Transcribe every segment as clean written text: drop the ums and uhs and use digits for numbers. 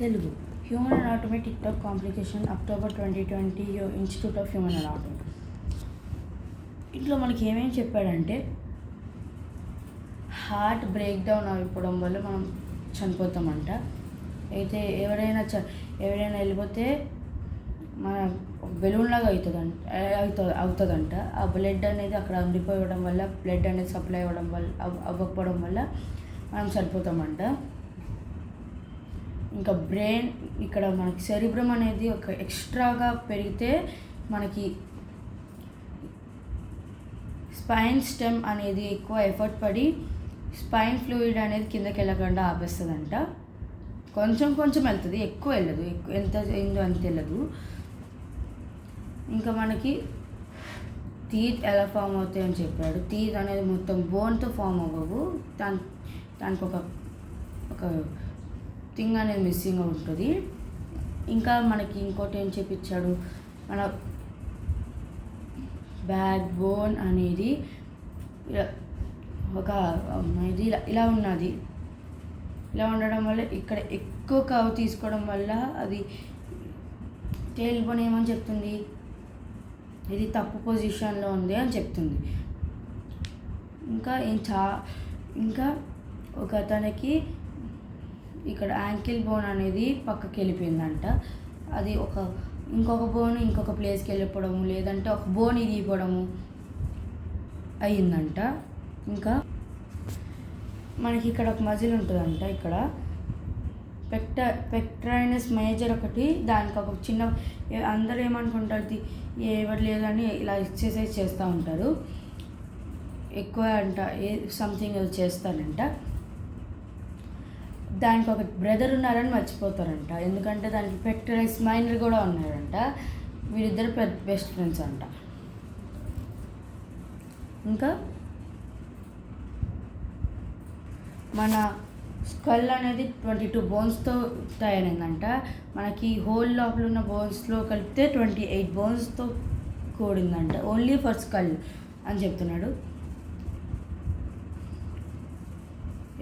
Telugu human anatomy TikTok complication October 2020 institute of human anatomy. ఇంట్లో మనకి ఏమేమి చెప్పాడంటే హార్ట్ బ్రేక్ డౌన్ అయిపోవడం వల్ల మనం చనిపోతామంట. అయితే ఎవరైనా వెళ్ళిపోతే మన బెలూన్ లాగా అవుతుందంట. ఆ బ్లడ్ అనేది అక్కడ ఉండిపోవడం వల్ల, బ్లడ్ అనేది సప్లై అవ్వకపోవడం వల్ల మనం చనిపోతామంట. ఇంకా బ్రెయిన్ ఇక్కడ మనకి సెరిబ్రమ్ అనేది ఒక ఎక్స్ట్రాగా పెరిగితే మనకి స్పైన్ స్టెమ్ అనేది ఎక్కువ ఎఫర్ట్ పడి స్పైన్ ఫ్లూయిడ్ అనేది కిందకి వెళ్ళకుండా ఆపేస్తుందంట. కొంచెం వెళ్తుంది, ఎక్కువ వెళ్ళదు, ఎంత అయిందో అంత వెళ్ళదు. ఇంకా మనకి టీత్ ఎలా ఫామ్ అవుతాయని చెప్పాడు. టీత్ అనేది మొత్తం బోన్తో ఫామ్ అవ్వవు, దానికి ఒక థింగ్ అనేది మిస్సింగ్ ఉంటుంది. ఇంకా మనకి ఇంకోటి ఏం చెప్పించాడు, మన బ్యాక్ బోన్ అనేది ఒక ఇది ఇలా ఉన్నది. ఇలా ఉండడం వల్ల ఇక్కడ ఎక్కువ కవ్ తీసుకోవడం వల్ల అది టేల్ బోన్ ఏమని చెప్తుంది, ఇది తప్పు పొజిషన్లో ఉంది అని చెప్తుంది. ఇంకా ఒక అతనికి ఇక్కడ యాంకిల్ బోన్ అనేది పక్కకి వెళ్ళిపోయిందంట. అది ఇంకొక బోన్ ఇంకొక ప్లేస్కి వెళ్ళిపోవడము, లేదంటే ఒక బోన్ ఇరిగిపోవడము అయ్యిందంట. ఇంకా మనకి ఇక్కడ ఒక మజిల్ ఉంటుందంట, ఇక్కడ పెక్టరైనస్ మేజర్ ఒకటి, దానికి ఒక చిన్న, అందరూ ఏమనుకుంటారు ఎవరు లేదని ఇలా ఎక్సర్సైజ్ చేస్తూ ఉంటారు, ఎక్కువ అంట సంథింగ్ చేస్తారంట. దానికి ఒక బ్రదర్ ఉన్నారని మర్చిపోతారంట, ఎందుకంటే దానికి పెక్టరైస్ మైనర్ కూడా ఉన్నారంట. వీళ్ళిద్దరు బెస్ట్ ఫ్రెండ్స్ అంట. ఇంకా మన స్కల్ అనేది 22 బోన్స్తో తయారైందంట. మనకి హోల్ లోపల ఉన్న బోన్స్లో కలిపితే 28 బోన్స్తో కూడిందంట, ఓన్లీ ఫర్ స్కల్ అని చెప్తున్నాడు.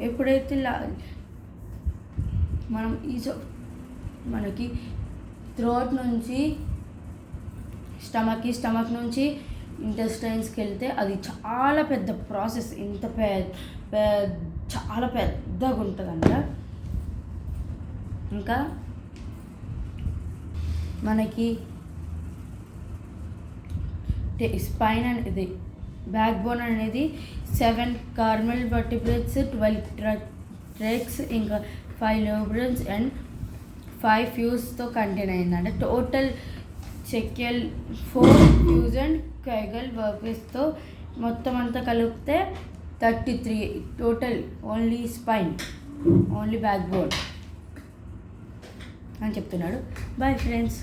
ఎప్పుడైతే మనం మనకి థ్రోట్ నుంచి స్టమక్ నుంచి ఇంటెస్టైన్స్కి వెళ్తే అది చాలా పెద్ద ప్రాసెస్, చాలా పెద్దగా ఉంటుందంట. ఇంకా మనకి స్పైన్ అనేది, బ్యాక్ బోన్ అనేది 7 కార్నల్ వర్టిబ్రేట్స్, 12 ట్రెక్స్, ఇంకా 5 న్యూబ్రన్స్ అండ్ 5 ఫ్యూస్తో కంటైన్ అయిందంటే టోటల్ చెక్యల్ 4 ఫ్యూజ్ అండ్ కైగల్ వర్క్స్తో మొత్తం అంతా కలిపితే 33 total, only spine, only backbone అని చెప్తున్నాడు. Bye friends.